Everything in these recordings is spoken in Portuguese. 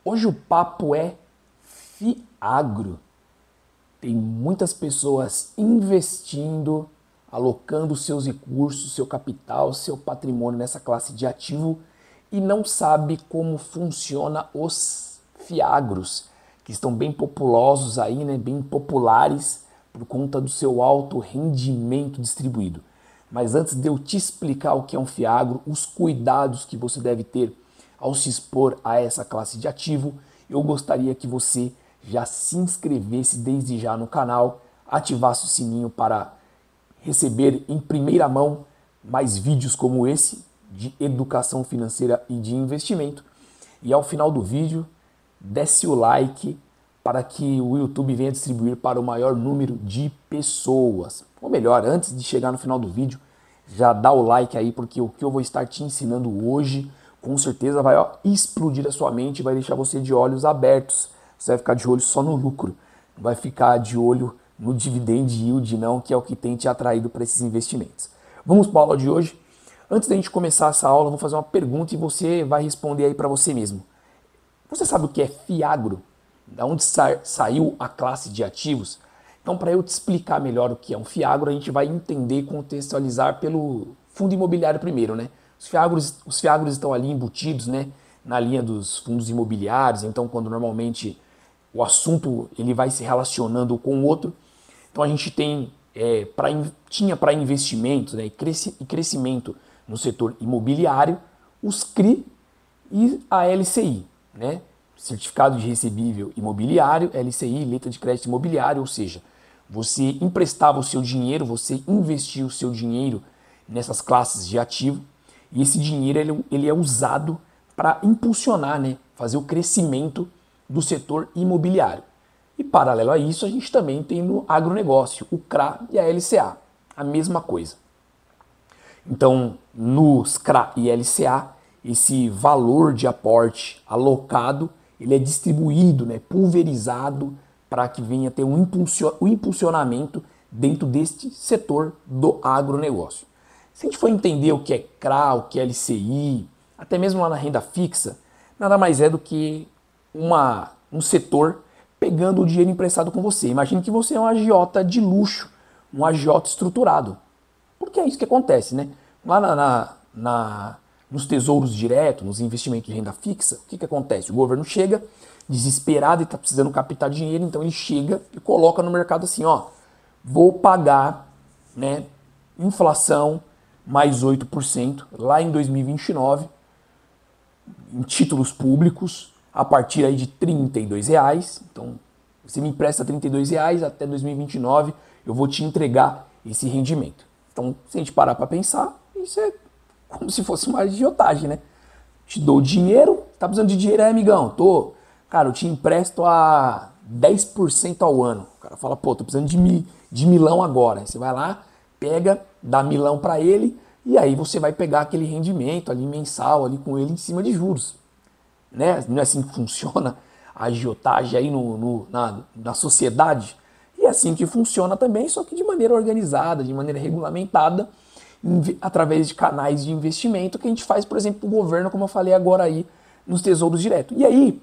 Hoje o papo é Fiagro. Tem muitas pessoas investindo, alocando seus recursos, seu capital, seu patrimônio nessa classe de ativo e não sabe como funciona os Fiagros, que estão bem populosos aí, né, bem populares por conta do seu alto rendimento distribuído. Mas antes de eu te explicar o que é um Fiagro, os cuidados que você deve ter ao se expor a essa classe de ativo, eu gostaria que você já se inscrevesse desde já no canal, ativasse o sininho para receber em primeira mão mais vídeos como esse de educação financeira e de investimento. E ao final do vídeo, desce o like para que o YouTube venha distribuir para o maior número de pessoas. Ou melhor, antes de chegar no final do vídeo, já dá o like aí, porque o que eu vou estar te ensinando hoje, com certeza vai explodir a sua mente e vai deixar você de olhos abertos. Você vai ficar de olho só no lucro, não vai ficar de olho no dividend yield não, que é o que tem te atraído para esses investimentos. Vamos para a aula de hoje. Antes da gente começar essa aula, eu vou fazer uma pergunta e você vai responder aí para você mesmo. Você sabe o que é Fiagro? Da onde saiu a classe de ativos? Então, para eu te explicar melhor o que é um Fiagro, a gente vai entender e contextualizar pelo fundo imobiliário primeiro, né? Os Fiagros estão ali embutidos, né, na linha dos fundos imobiliários, então quando normalmente o assunto ele vai se relacionando com o outro, então a gente tinha para investimentos, né, e crescimento no setor imobiliário, os CRI e a LCI, né? Certificado de Recebível Imobiliário, LCI, Letra de Crédito Imobiliário, ou seja, você emprestava o seu dinheiro, você investia o seu dinheiro nessas classes de ativo, e esse dinheiro ele é usado para impulsionar, né, fazer o crescimento do setor imobiliário. E paralelo a isso, a gente também tem no agronegócio, o CRA e a LCA, a mesma coisa. Então, nos CRA e LCA, esse valor de aporte alocado, ele é distribuído, né, pulverizado, para que venha ter um impulsionamento dentro deste setor do agronegócio. Se a gente for entender o que é CRA, o que é LCI, até mesmo lá na renda fixa, nada mais é do que um setor pegando o dinheiro emprestado com você. Imagine que você é um agiota de luxo, um agiota estruturado. Porque é isso que acontece, né? Lá nos tesouros diretos, nos investimentos de renda fixa, o que acontece? O governo chega desesperado e está precisando captar dinheiro, então ele chega e coloca no mercado assim, ó, vou pagar, né, inflação mais 8% lá em 2029, em títulos públicos, a partir aí de R$ 32. Então, você me empresta R$ 32 até 2029, eu vou te entregar esse rendimento. Então, se a gente parar para pensar, isso é como se fosse uma agiotagem, né? Te dou dinheiro, tá precisando de dinheiro aí, amigão? Tô. Cara, eu te empresto a 10% ao ano. O cara fala, pô, tô precisando de milão agora. Aí você vai lá, pega, dá milão para ele, e aí você vai pegar aquele rendimento ali mensal ali com ele em cima de juros. Né? Não é assim que funciona a agiotagem aí na sociedade? E é assim que funciona também, só que de maneira organizada, de maneira regulamentada, através de canais de investimento que a gente faz, por exemplo, o governo, como eu falei agora aí, nos tesouros diretos. E aí,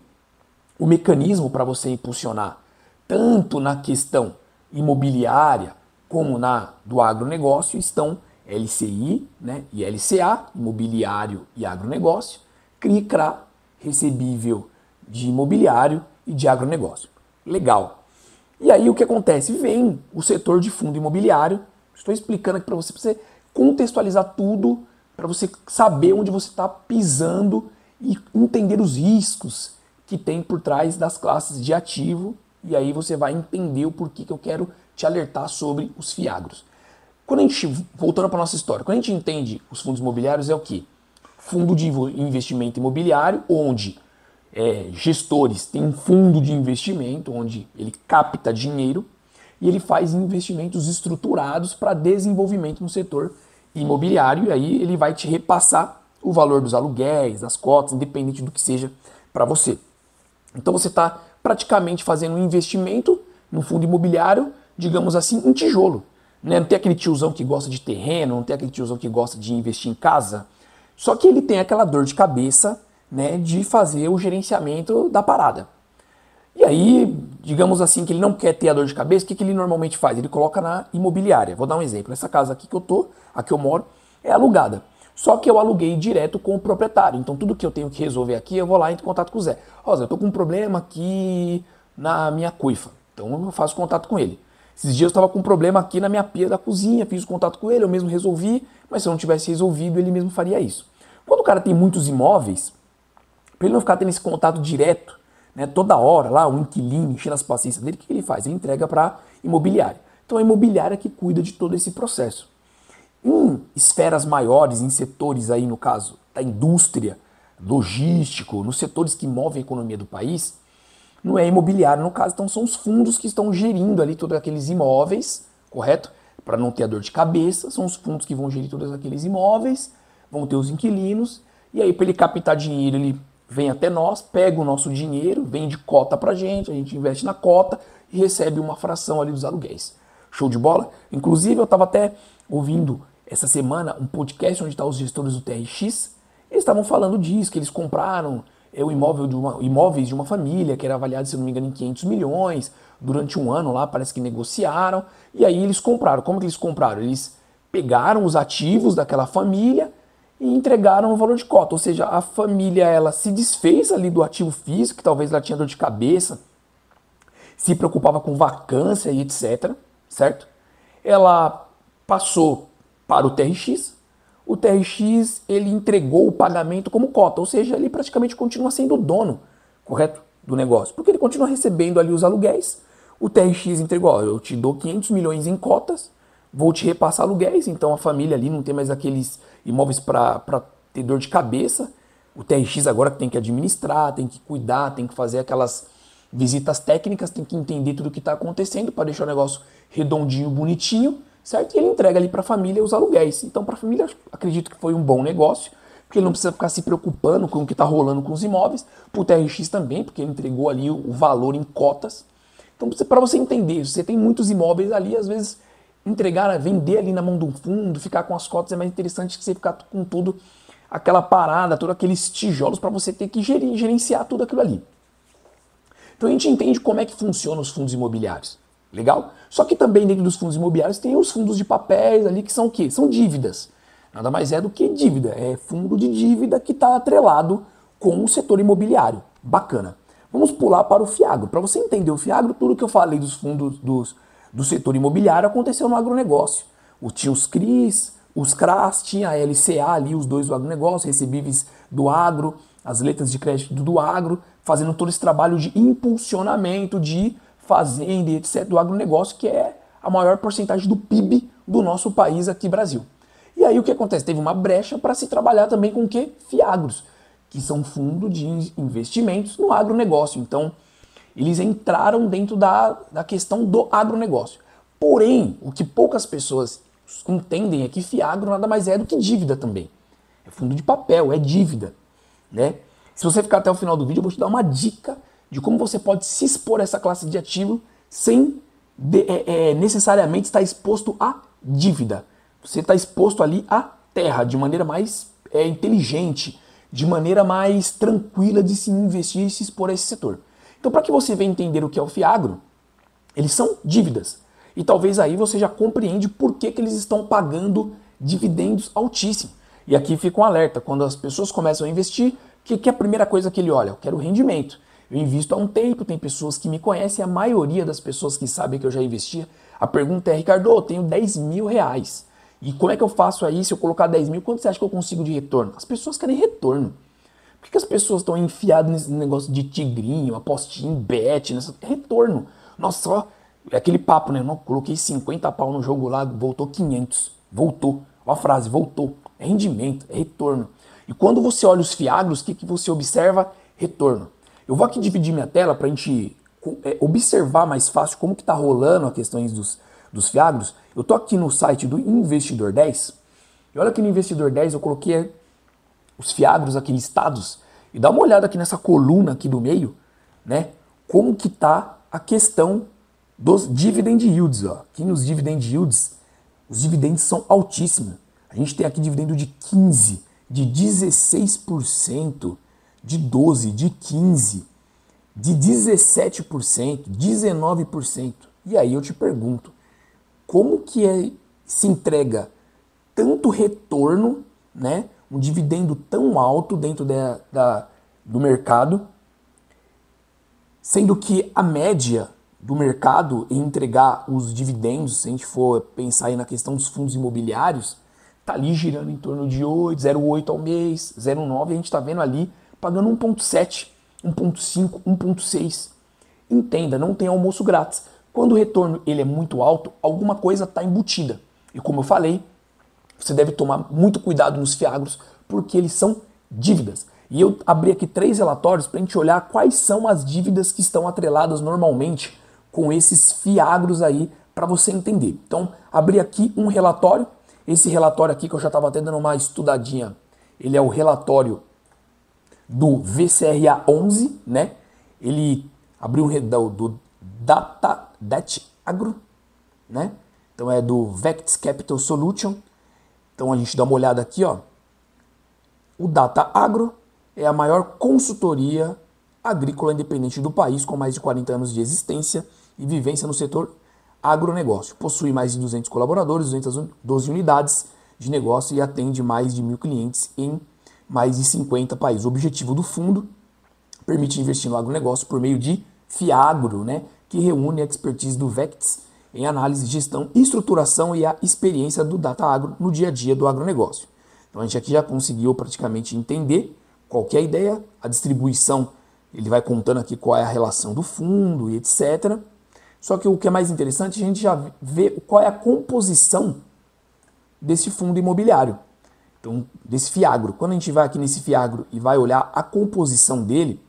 o mecanismo para você impulsionar, tanto na questão imobiliária como na do agronegócio, estão LCI, né, e LCA, imobiliário e agronegócio, CRI, CRA, recebível de imobiliário e de agronegócio. Legal. E aí o que acontece? Vem o setor de fundo imobiliário, estou explicando aqui para você contextualizar tudo, para você saber onde você está pisando e entender os riscos que tem por trás das classes de ativo, e aí você vai entender o porquê que eu quero te alertar sobre os Fiagros. Quando a gente, voltando para a nossa história, quando a gente entende os fundos imobiliários é o quê? Fundo de investimento imobiliário, onde gestores têm um fundo de investimento, onde ele capta dinheiro e ele faz investimentos estruturados para desenvolvimento no setor imobiliário, e aí ele vai te repassar o valor dos aluguéis, das cotas, independente do que seja para você. Então você está praticamente fazendo um investimento no fundo imobiliário, digamos assim, em tijolo. Né? Não tem aquele tiozão que gosta de terreno, não tem aquele tiozão que gosta de investir em casa. Só que ele tem aquela dor de cabeça né, de fazer o gerenciamento da parada. E aí, digamos assim, que ele não quer ter a dor de cabeça, o que ele normalmente faz? Ele coloca na imobiliária. Vou dar um exemplo. Essa casa aqui que eu tô, a que eu moro, é alugada. Só que eu aluguei direto com o proprietário. Então tudo que eu tenho que resolver aqui, eu vou lá e entro em contato com o Zé. Ó, Zé, eu tô com um problema aqui na minha cuifa. Então eu faço contato com ele. Esses dias eu estava com um problema aqui na minha pia da cozinha, fiz contato com ele, eu mesmo resolvi, mas se eu não tivesse resolvido, ele mesmo faria isso. Quando o cara tem muitos imóveis, para ele não ficar tendo esse contato direto, né, toda hora, lá, o inquilino enchendo as paciências dele, o que ele faz? Ele entrega para a imobiliária. Então é a imobiliária que cuida de todo esse processo. Em esferas maiores, em setores aí, no caso, da indústria, logístico, nos setores que movem a economia do país, não é imobiliário no caso, então são os fundos que estão gerindo ali todos aqueles imóveis, correto? Para não ter a dor de cabeça, são os fundos que vão gerir todos aqueles imóveis, vão ter os inquilinos, e aí para ele captar dinheiro, ele vem até nós, pega o nosso dinheiro, vende cota pra gente, a gente investe na cota e recebe uma fração ali dos aluguéis. Show de bola? Inclusive eu estava até ouvindo essa semana um podcast onde estão os gestores do TRX, eles estavam falando disso, que eles compraram o imóveis de uma família que era avaliado, se não me engano, em 500 milhões, durante um ano lá, parece que negociaram, e aí eles compraram. Como que eles compraram? Eles pegaram os ativos daquela família e entregaram o valor de cota, ou seja, a família ela se desfez ali do ativo físico, que talvez ela tinha dor de cabeça, se preocupava com vacância e etc, certo? Ela passou para o TRX ele entregou o pagamento como cota, ou seja, ele praticamente continua sendo o dono, correto, do negócio, porque ele continua recebendo ali os aluguéis, o TRX entregou, ó, eu te dou 500 milhões em cotas, vou te repassar aluguéis, então a família ali não tem mais aqueles imóveis para ter dor de cabeça, o TRX agora tem que administrar, tem que cuidar, tem que fazer aquelas visitas técnicas, tem que entender tudo o que está acontecendo para deixar o negócio redondinho, bonitinho, certo? E ele entrega ali para a família os aluguéis. Então, para a família, acredito que foi um bom negócio, porque ele não precisa ficar se preocupando com o que está rolando com os imóveis. Para o TRX também, porque ele entregou ali o valor em cotas. Então, para você entender, se você tem muitos imóveis ali, às vezes entregar, vender ali na mão de um fundo, ficar com as cotas é mais interessante que você ficar com tudo, aquela parada, todos aqueles tijolos para você ter que gerenciar tudo aquilo ali. Então a gente entende como é que funcionam os fundos imobiliários. Legal? Só que também dentro dos fundos imobiliários tem os fundos de papéis ali que são o quê? São dívidas. Nada mais é do que dívida. É fundo de dívida que está atrelado com o setor imobiliário. Bacana. Vamos pular para o Fiagro. Para você entender o Fiagro, tudo que eu falei dos fundos do setor imobiliário aconteceu no agronegócio. Tinha os CRIs, os CRAs, tinha a LCA ali, os dois do agronegócio, recebíveis do agro, as letras de crédito do agro, fazendo todo esse trabalho de impulsionamento de fazenda e etc. do agronegócio, que é a maior porcentagem do PIB do nosso país aqui, Brasil. E aí o que acontece? Teve uma brecha para se trabalhar também com o quê? Fiagros, que são fundos de investimentos no agronegócio. Então, eles entraram dentro da questão do agronegócio. Porém, o que poucas pessoas entendem é que Fiagro nada mais é do que dívida também. É fundo de papel, é dívida, né? Se você ficar até o final do vídeo, eu vou te dar uma dica de como você pode se expor a essa classe de ativo sem necessariamente estar exposto à dívida. Você está exposto ali à terra de maneira mais inteligente, de maneira mais tranquila de se investir e se expor a esse setor. Então, para que você venha entender o que é o Fiagro, eles são dívidas. E talvez aí você já compreende por que eles estão pagando dividendos altíssimos. E aqui fica um alerta, quando as pessoas começam a investir, o que é a primeira coisa que ele olha? Eu quero rendimento. Eu invisto há um tempo, tem pessoas que me conhecem, a maioria das pessoas que sabem que eu já investia, a pergunta é, Ricardo, eu tenho 10 mil reais. E como é que eu faço aí, se eu colocar 10 mil, quanto você acha que eu consigo de retorno? As pessoas querem retorno. Por que as pessoas estão enfiadas nesse negócio de tigrinho, apostinha, bet, retorno? Nossa, só é aquele papo, né? Não, coloquei 50 pau no jogo lá, voltou 500. Voltou. Olha a frase, voltou. É rendimento, é retorno. E quando você olha os Fiagros, o que você observa? Retorno. Eu vou aqui dividir minha tela para a gente observar mais fácil como que está rolando as questões dos Fiagros. Eu estou aqui no site do Investidor 10. E olha aqui no Investidor 10, eu coloquei os Fiagros aqui listados. E dá uma olhada aqui nessa coluna aqui do meio, né? Como que está a questão dos dividend yields. Ó. Aqui nos dividend yields, os dividendos são altíssimos. A gente tem aqui dividendo de 15%, de 16%, de 12%, de 15%, de 17%, 19%. E aí eu te pergunto, como que se entrega tanto retorno, né, um dividendo tão alto dentro do mercado, sendo que a média do mercado em entregar os dividendos, se a gente for pensar aí na questão dos fundos imobiliários, tá ali girando em torno de 0,8 ao mês, 0,9, a gente está vendo ali pagando 1,7, 1,5, 1,6. Entenda, não tem almoço grátis. Quando o retorno ele é muito alto, alguma coisa está embutida. E como eu falei, você deve tomar muito cuidado nos fiagros, porque eles são dívidas. E eu abri aqui 3 relatórios para a gente olhar quais são as dívidas que estão atreladas normalmente com esses fiagros aí, para você entender. Então, abri aqui um relatório. Esse relatório aqui, que eu já estava até dando uma estudadinha, ele é o relatório do VCRA 11, né? Ele abriu do Det Agro, né? Então é do Vectis Capital Solution. Então a gente dá uma olhada aqui, ó. O Data Agro é a maior consultoria agrícola independente do país, com mais de 40 anos de existência e vivência no setor agronegócio. Possui mais de 200 colaboradores, 212 unidades de negócio e atende mais de 1.000 clientes em mais de 50 países. O objetivo do fundo permite investir no agronegócio por meio de Fiagro, né, que reúne a expertise do Vectis em análise, gestão, estruturação e a experiência do Data Agro no dia a dia do agronegócio. Então a gente aqui já conseguiu praticamente entender qual que é a ideia, a distribuição, ele vai contando aqui qual é a relação do fundo e etc. Só que o que é mais interessante, a gente já vê qual é a composição desse fundo imobiliário. Então, desse Fiagro. Quando a gente vai aqui nesse Fiagro e vai olhar a composição dele,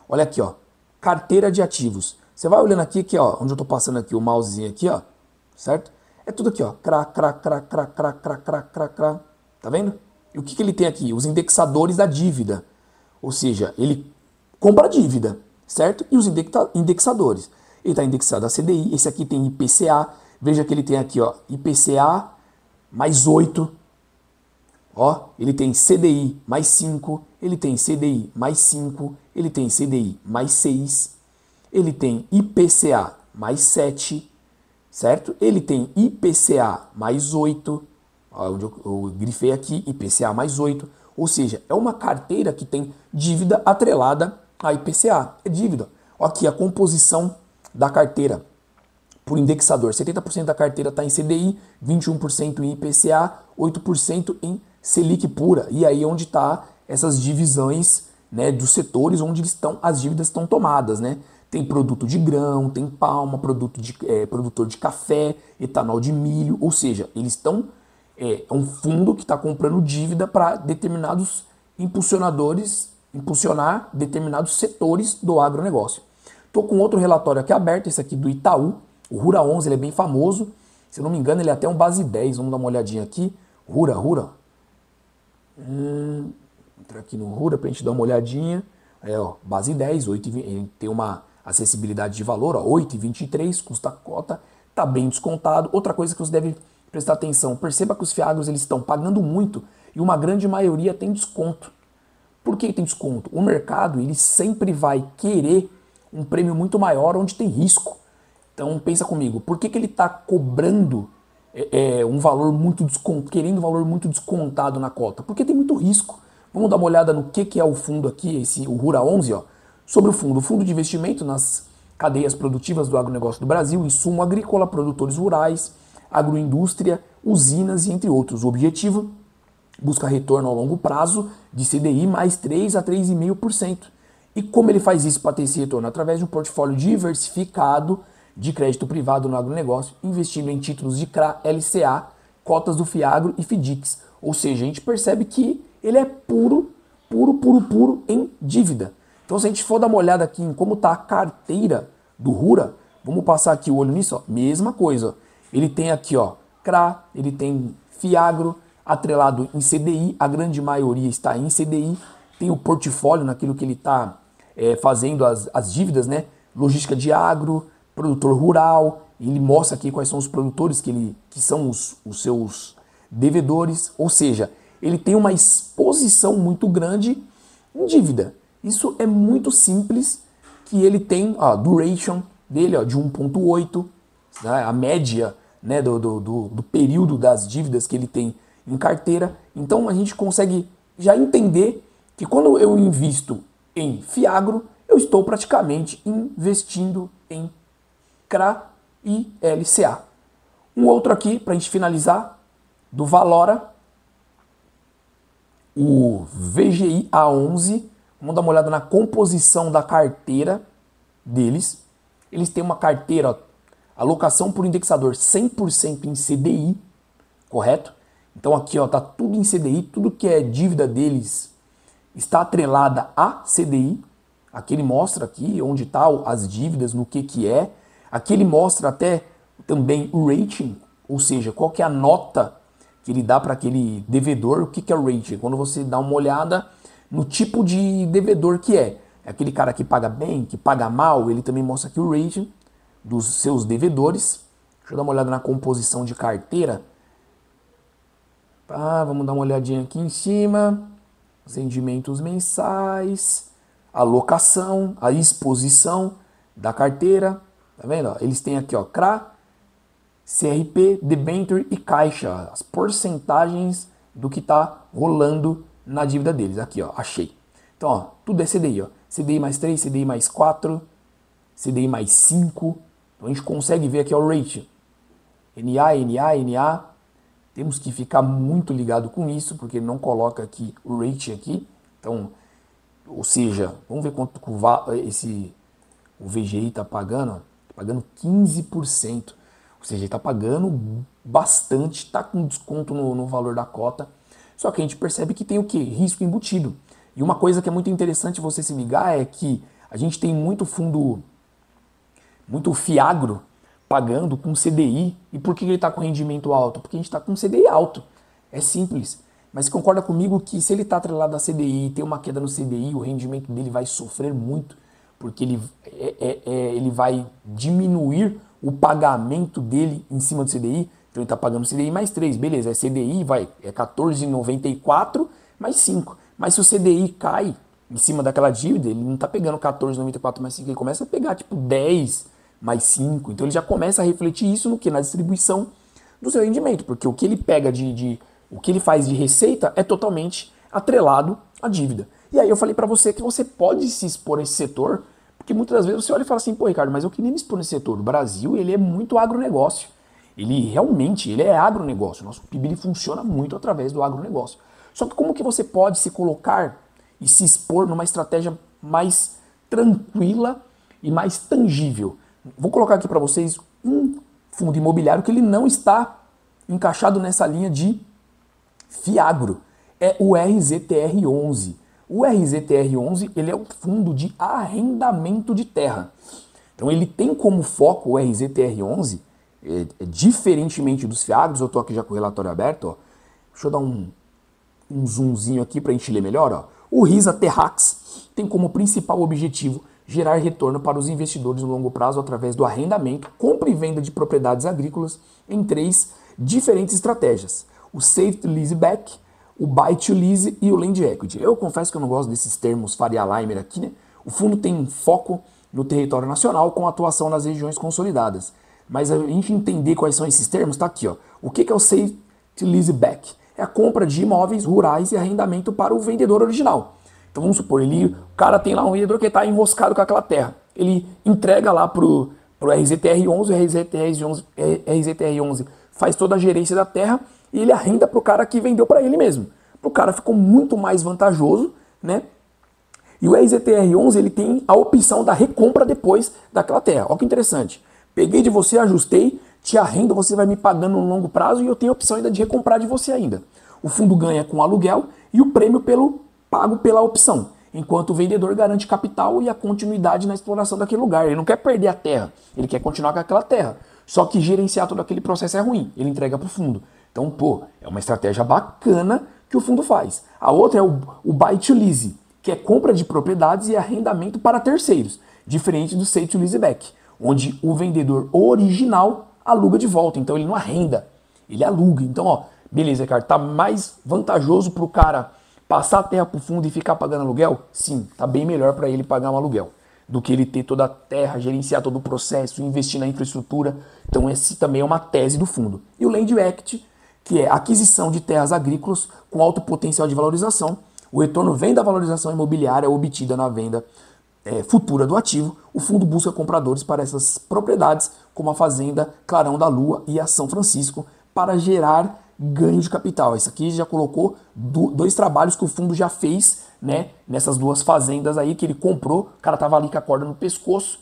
olha aqui, ó, carteira de ativos. Você vai olhando aqui, ó, onde eu tô passando aqui o mousezinho aqui, ó, certo? É tudo aqui, ó, tá vendo? E o que ele tem aqui? Os indexadores da dívida. Ou seja, ele compra a dívida, certo? E os indexadores. Ele está indexado a CDI, esse aqui tem IPCA, veja que ele tem aqui, ó, IPCA mais 8, ó, ele tem CDI mais 5, ele tem CDI mais 5, ele tem CDI mais 6, ele tem IPCA mais 7, certo? Ele tem IPCA mais 8, ó, onde eu grifei aqui, IPCA mais 8, ou seja, é uma carteira que tem dívida atrelada a IPCA, é dívida. Ó, aqui a composição da carteira por indexador, 70% da carteira está em CDI, 21% em IPCA, 8% em Selic pura. E aí onde está essas divisões, né, dos setores onde as dívidas estão tomadas, né? Tem produto de grão, tem palma, produtor de café, etanol de milho, ou seja, eles estão é um fundo que está comprando dívida para determinados impulsionar determinados setores do agronegócio. Estou com outro relatório aqui aberto, esse aqui do Itaú, o Rura 11, ele é bem famoso, se eu não me engano ele é até um base 10, vamos dar uma olhadinha aqui, Rura, entra aqui no Rura para a gente dar uma olhadinha, ó, base 10, 8, ele tem uma acessibilidade de valor, ó, 8,23, custa a cota, está bem descontado. Outra coisa que você deve prestar atenção, perceba que os fiagros eles estão pagando muito e uma grande maioria tem desconto. Por que tem desconto? O mercado ele sempre vai querer um prêmio muito maior onde tem risco. Então pensa comigo, por que ele está cobrando um valor muito querendo um valor muito descontado na cota? Porque tem muito risco. Vamos dar uma olhada no que é o fundo aqui, o Rura 11, ó. Sobre o fundo de investimento nas cadeias produtivas do agronegócio do Brasil, insumo agrícola, produtores rurais, agroindústria, usinas e entre outros. O objetivo, busca retorno ao longo prazo de CDI mais 3 a 3,5%. E como ele faz isso para ter esse retorno? Através de um portfólio diversificado de crédito privado no agronegócio, investindo em títulos de CRA, LCA, cotas do Fiagro e FIDICs. Ou seja, a gente percebe que ele é puro em dívida. Então, se a gente for dar uma olhada aqui em como está a carteira do Rura, vamos passar aqui o olho nisso, ó, mesma coisa. Ele tem aqui, ó, CRA, ele tem Fiagro, atrelado em CDI, a grande maioria está em CDI, tem o portfólio naquilo que ele está fazendo as dívidas, né? Logística de agro, produtor rural, ele mostra aqui quais são os produtores que são os seus devedores, ou seja, ele tem uma exposição muito grande em dívida. Isso é muito simples, que ele tem a duration dele de 1,8, né, a média, né, do período das dívidas que ele tem em carteira. Então a gente consegue já entender que quando eu invisto em Fiagro, eu estou praticamente investindo em CRA e LCA. Um outro aqui, para a gente finalizar, do Valora, o VGI A11. Vamos dar uma olhada na composição da carteira deles. Eles têm uma carteira, alocação por indexador 100% em CDI, correto? Então aqui tá tudo em CDI, tudo que é dívida deles está atrelada a CDI. Aqui ele mostra aqui onde estão as dívidas, no que é. Aqui ele mostra até também o rating, ou seja, qual que é a nota que ele dá para aquele devedor. O que é o rating? Quando você dá uma olhada no tipo de devedor que é. É aquele cara que paga bem, que paga mal. Ele também mostra aqui o rating dos seus devedores. Deixa eu dar uma olhada na composição de carteira. Vamos dar uma olhadinha aqui em cima. Os rendimentos mensais, a alocação, a exposição da carteira. Tá vendo? Eles têm aqui CRA, CRP, debênture e caixa. As porcentagens do que está rolando na dívida deles. Aqui, achei. Então, tudo é CDI. CDI mais 3, CDI mais 4, CDI mais 5. Então a gente consegue ver aqui o rate. NA. Temos que ficar muito ligado com isso, porque ele não coloca aqui o rate aqui. Então, ou seja, vamos ver quanto o VGI está pagando. Está pagando 15%. Ou seja, ele está pagando bastante, está com desconto no valor da cota. Só que a gente percebe que tem o quê? Risco embutido. E uma coisa que é muito interessante você se ligar é que a gente tem muito fundo, muito Fiagro pagando com CDI. E por que ele está com rendimento alto? Porque a gente está com CDI alto. É simples. Mas você concorda comigo que se ele está atrelado a CDI e tem uma queda no CDI, o rendimento dele vai sofrer muito, porque ele vai diminuir o pagamento dele em cima do CDI. Então ele está pagando CDI mais 3, beleza, CDI é 14,94 mais 5. Mas se o CDI cai em cima daquela dívida, ele não está pegando 14,94 mais 5, ele começa a pegar tipo 10 mais 5. Então ele já começa a refletir isso no que? Na distribuição do seu rendimento, porque o que ele pega o que ele faz de receita é totalmente atrelado à dívida. E aí eu falei para você que você pode se expor a esse setor, porque muitas das vezes você olha e fala assim, pô, Ricardo, mas eu queria me expor nesse setor. O Brasil, ele é muito agronegócio. Ele é agronegócio. Nosso PIB ele funciona muito através do agronegócio. Só que como que você pode se colocar e se expor numa estratégia mais tranquila e mais tangível? Vou colocar aqui para vocês um fundo imobiliário que ele não está encaixado nessa linha de Fiagro. É o RZTR11. O RZTR11 ele é um fundo de arrendamento de terra. Então ele tem como foco o RZTR11, diferentemente dos Fiagros. Eu estou aqui já com o relatório aberto. Deixa eu dar um zoomzinho aqui para a gente ler melhor. O RISA Terrax tem como principal objetivo gerar retorno para os investidores no longo prazo através do arrendamento, compra e venda de propriedades agrícolas em 3 diferentes estratégias. O Safety Leaseback, o Buy to Lease e o Land Equity. Eu confesso que eu não gosto desses termos Faria Limer aqui, né? O fundo tem foco no território nacional com atuação nas regiões consolidadas. Mas a gente entender quais são esses termos, tá aqui, O que é o Safety Leaseback? É a compra de imóveis rurais e arrendamento para o vendedor original. Então vamos supor, o cara tem lá um vendedor que está enroscado com aquela terra. Ele entrega lá pro RZTR11, o RZTR11 faz toda a gerência da terra e ele arrenda para o cara que vendeu para ele mesmo. O cara ficou muito mais vantajoso, né? E o RZTR11 ele tem a opção da recompra depois daquela terra. Olha que interessante. Peguei de você, ajustei, te arrendo, você vai me pagando no longo prazo e eu tenho a opção ainda de recomprar de você ainda. O fundo ganha com aluguel e o prêmio pago pela opção, enquanto o vendedor garante capital e a continuidade na exploração daquele lugar. Ele não quer perder a terra, ele quer continuar com aquela terra. Só que gerenciar todo aquele processo é ruim, ele entrega para o fundo. Então, é uma estratégia bacana que o fundo faz. A outra é o Buy to Lease, que é compra de propriedades e arrendamento para terceiros, diferente do Safety to Leaseback, onde o vendedor original aluga de volta. Então, ele não arrenda, ele aluga. Então, beleza, cara, tá mais vantajoso para o cara Passar a terra para o fundo e ficar pagando aluguel? Sim, tá bem melhor para ele pagar um aluguel do que ele ter toda a terra, gerenciar todo o processo, investir na infraestrutura. Então esse também é uma tese do fundo. E o Land Act, que é a aquisição de terras agrícolas com alto potencial de valorização. O retorno vem da valorização imobiliária obtida na venda futura do ativo. O fundo busca compradores para essas propriedades, como a Fazenda Clarão da Lua e a São Francisco, para gerar ganho de capital. Isso aqui já colocou dois trabalhos que o fundo já fez, né, nessas duas fazendas aí que ele comprou. O cara tava ali com a corda no pescoço.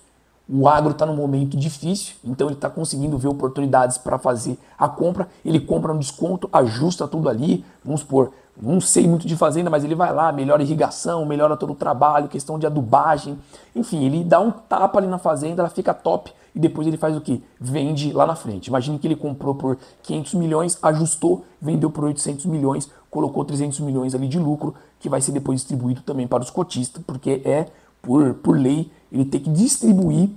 O agro está num momento difícil, então ele está conseguindo ver oportunidades para fazer a compra. Ele compra no desconto, ajusta tudo ali. Vamos supor, não sei muito de fazenda, mas ele vai lá, melhora a irrigação, melhora todo o trabalho, questão de adubagem. Enfim, ele dá um tapa ali na fazenda, ela fica top e depois ele faz o quê? Vende lá na frente. Imagine que ele comprou por 500 milhões, ajustou, vendeu por 800 milhões, colocou 300 milhões ali de lucro, que vai ser depois distribuído também para os cotistas, porque por lei, ele tem que distribuir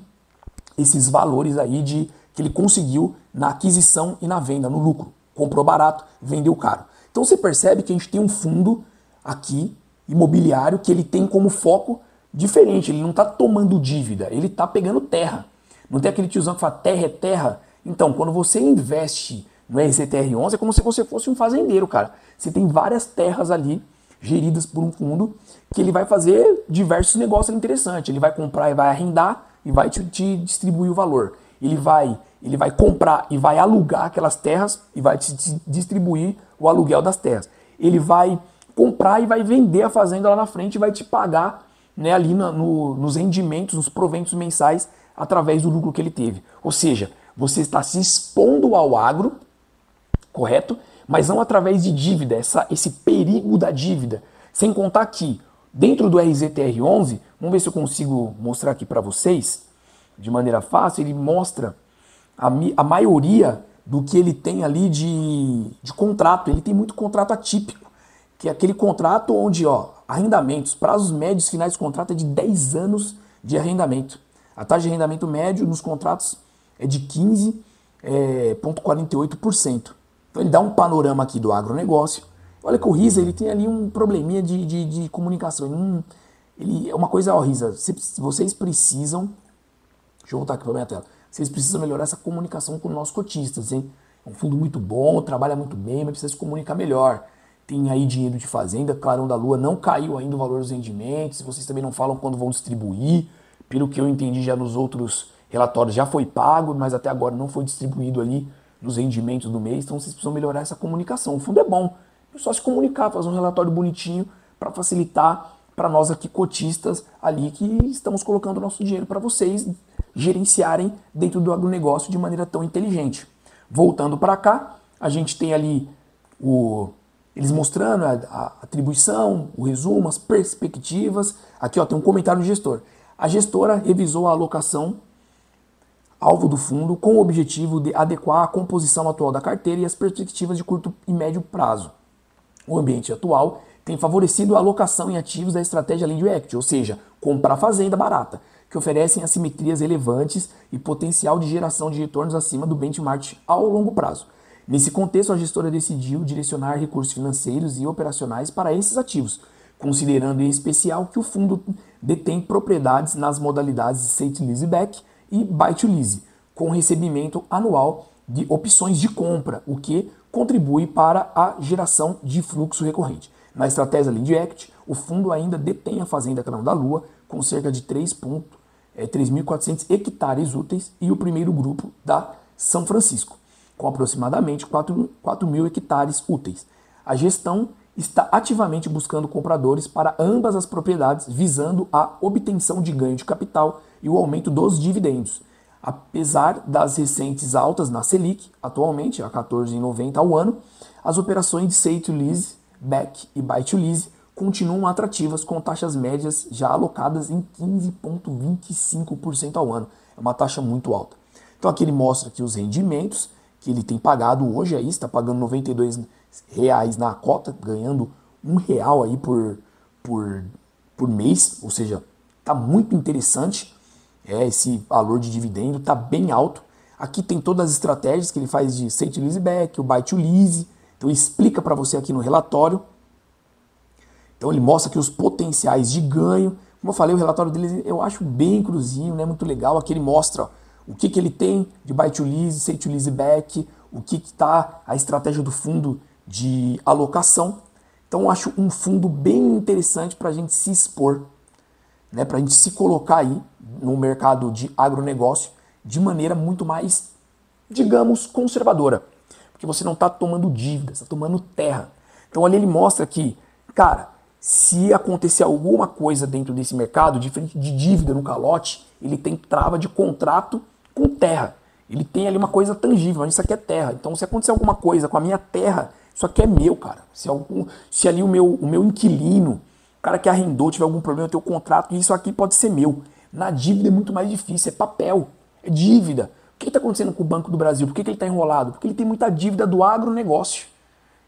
esses valores aí que ele conseguiu na aquisição e na venda, no lucro. Comprou barato, vendeu caro. Então você percebe que a gente tem um fundo aqui, imobiliário, que ele tem como foco diferente. Ele não está tomando dívida, ele está pegando terra. Não tem aquele tiozão que fala terra é terra? Então, quando você investe no RCTR11, é como se você fosse um fazendeiro, cara. Você tem várias terras ali, geridas por um fundo, que ele vai fazer diversos negócios interessantes. Ele vai comprar e vai arrendar e vai te distribuir o valor. Ele vai comprar e vai alugar aquelas terras e vai te distribuir o aluguel das terras. Ele vai comprar e vai vender a fazenda lá na frente e vai te pagar, né, ali nos rendimentos, nos proventos mensais, através do lucro que ele teve. Ou seja, você está se expondo ao agro, correto? Mas não através de dívida, esse perigo da dívida. Sem contar que, dentro do RZTR11, vamos ver se eu consigo mostrar aqui para vocês, de maneira fácil, ele mostra a maioria do que ele tem ali de contrato. Ele tem muito contrato atípico, que é aquele contrato onde, arrendamentos, prazos médios finais de contrato é de 10 anos de arrendamento. A taxa de arrendamento médio nos contratos é de 15,48%. Então ele dá um panorama aqui do agronegócio. Olha que o Riza, ele tem ali um probleminha de comunicação. Ele é uma coisa, Riza, vocês precisam... Deixa eu voltar aqui para a minha tela. Vocês precisam melhorar essa comunicação com os nossos cotistas, hein? É um fundo muito bom, trabalha muito bem, mas precisa se comunicar melhor. Tem aí dinheiro de fazenda, Clarão da Lua não caiu ainda o valor dos rendimentos, vocês também não falam quando vão distribuir. Pelo que eu entendi já nos outros relatórios já foi pago, mas até agora não foi distribuído ali nos rendimentos do mês, então vocês precisam melhorar essa comunicação. O fundo é bom, é só se comunicar, fazer um relatório bonitinho para facilitar para nós aqui cotistas ali que estamos colocando o nosso dinheiro para vocês gerenciarem dentro do agronegócio de maneira tão inteligente. Voltando para cá, a gente tem ali eles mostrando a atribuição, o resumo, as perspectivas. Aqui tem um comentário do gestor. A gestora revisou a alocação alvo do fundo com o objetivo de adequar a composição atual da carteira e as perspectivas de curto e médio prazo. O ambiente atual tem favorecido a alocação em ativos da estratégia Land Act, ou seja, comprar fazenda barata, que oferecem assimetrias relevantes e potencial de geração de retornos acima do benchmark ao longo prazo. Nesse contexto, a gestora decidiu direcionar recursos financeiros e operacionais para esses ativos, considerando em especial que o fundo detém propriedades nas modalidades de Sale Leaseback e Buy to Lease, com recebimento anual de opções de compra, o que contribui para a geração de fluxo recorrente. Na estratégia Land Act, o fundo ainda detém a Fazenda Clarão da Lua, com cerca de 3.400 hectares úteis, e o primeiro grupo da São Francisco, com aproximadamente 4.000 hectares úteis. A gestão está ativamente buscando compradores para ambas as propriedades, visando a obtenção de ganho de capital e o aumento dos dividendos. Apesar das recentes altas na Selic, atualmente a 14,90 ao ano, as operações de Sale to Lease, Back e Buy to Lease continuam atrativas, com taxas médias já alocadas em 15,25% ao ano. É uma taxa muito alta. Então aqui ele mostra aqui os rendimentos que ele tem pagado hoje, aí está pagando R$ 92 na cota, ganhando R$ 1 aí por mês, ou seja, está muito interessante. Esse valor de dividendo está bem alto. Aqui tem todas as estratégias que ele faz de Sale to Leaseback, o Buy to Lease. Então ele explica para você aqui no relatório. Então ele mostra aqui os potenciais de ganho. Como eu falei, o relatório deles eu acho bem cruzinho, né? Muito legal. Aqui ele mostra ó, o que ele tem de buy to lease, say to lease back, o que está a estratégia do fundo de alocação. Então eu acho um fundo bem interessante para a gente se expor, né? Para a gente se colocar aí no mercado de agronegócio de maneira muito mais, digamos, conservadora. Porque você não está tomando dívida, você está tomando terra. Então ali ele mostra que, cara, se acontecer alguma coisa dentro desse mercado, diferente de dívida no calote, ele tem trava de contrato com terra. Ele tem ali uma coisa tangível, mas isso aqui é terra. Então se acontecer alguma coisa com a minha terra, isso aqui é meu, cara. Se ali o meu inquilino, o cara que arrendou, tiver algum problema, eu tenho contrato, isso aqui pode ser meu. Na dívida é muito mais difícil, é papel, é dívida. O que está acontecendo com o Banco do Brasil? Por que ele está enrolado? Porque ele tem muita dívida do agronegócio.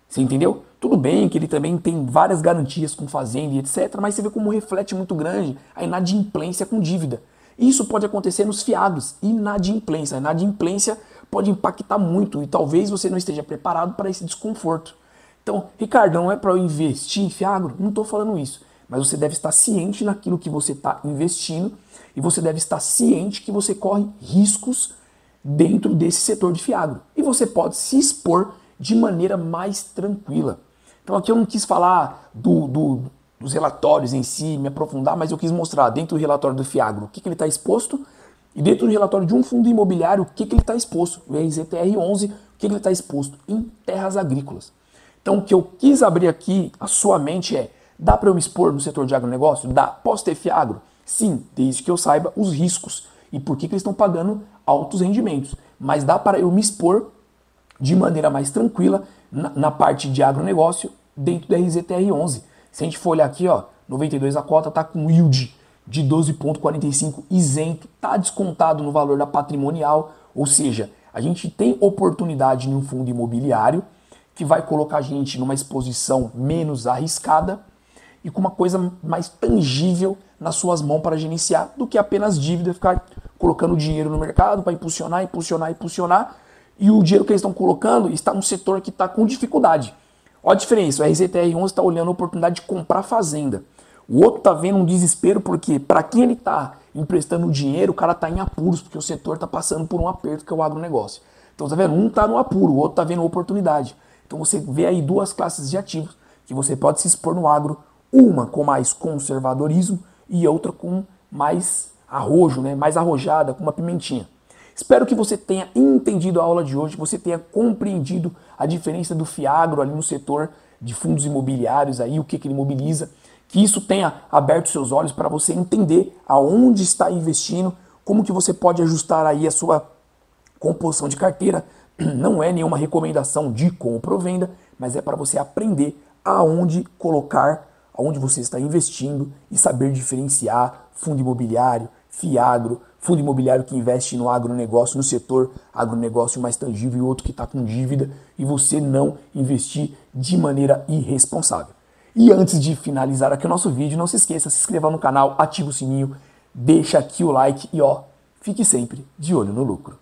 Você entendeu? Tudo bem que ele também tem várias garantias com fazenda e etc, mas você vê como reflete muito grande a inadimplência com dívida. Isso pode acontecer nos fiados, inadimplência. A inadimplência pode impactar muito e talvez você não esteja preparado para esse desconforto. Então, Ricardo, não é para eu investir em fiagro? Não estou falando isso. Mas você deve estar ciente naquilo que você está investindo e você deve estar ciente que você corre riscos dentro desse setor de fiagro. E você pode se expor de maneira mais tranquila. Então aqui eu não quis falar dos relatórios em si, me aprofundar, mas eu quis mostrar dentro do relatório do fiagro o que ele está exposto e dentro do relatório de um fundo imobiliário o que ele está exposto. O RZTR11, o que ele está exposto em terras agrícolas. Então o que eu quis abrir aqui, a sua mente é, dá para eu me expor no setor de agronegócio? Dá. Posso ter fiagro? Sim, desde que eu saiba os riscos e por que eles estão pagando altos rendimentos. Mas dá para eu me expor de maneira mais tranquila na parte de agronegócio dentro do RZTR11. Se a gente for olhar aqui, ó, 92 a cota está com yield de 12,45 isento, está descontado no valor da patrimonial, ou seja, a gente tem oportunidade em um fundo imobiliário que vai colocar a gente numa exposição menos arriscada e com uma coisa mais tangível nas suas mãos para gerenciar do que apenas dívida, ficar colocando dinheiro no mercado para impulsionar, impulsionar, impulsionar, e o dinheiro que eles estão colocando está num setor que está com dificuldade. Olha a diferença, o RZTR11 está olhando a oportunidade de comprar fazenda. O outro está vendo um desespero porque para quem ele está emprestando dinheiro, o cara está em apuros, porque o setor está passando por um aperto que é o agronegócio. Então tá vendo? Um está no apuro, o outro está vendo oportunidade. Então você vê aí duas classes de ativos que você pode se expor no agro, uma com mais conservadorismo e outra com mais arrojo, né? Mais arrojada, com uma pimentinha. Espero que você tenha entendido a aula de hoje, que você tenha compreendido a diferença do fiagro ali no setor de fundos imobiliários, aí, o que ele mobiliza, que isso tenha aberto seus olhos para você entender aonde está investindo, como que você pode ajustar aí a sua composição de carteira. Não é nenhuma recomendação de compra ou venda, mas é para você aprender aonde colocar, aonde você está investindo e saber diferenciar fundo imobiliário, fiagro, fundo imobiliário que investe no agronegócio, no setor agronegócio mais tangível e outro que está com dívida e você não investir de maneira irresponsável. E antes de finalizar aqui o nosso vídeo, não se esqueça, se inscreva no canal, ativa o sininho, deixa aqui o like e ó, fique sempre de olho no lucro.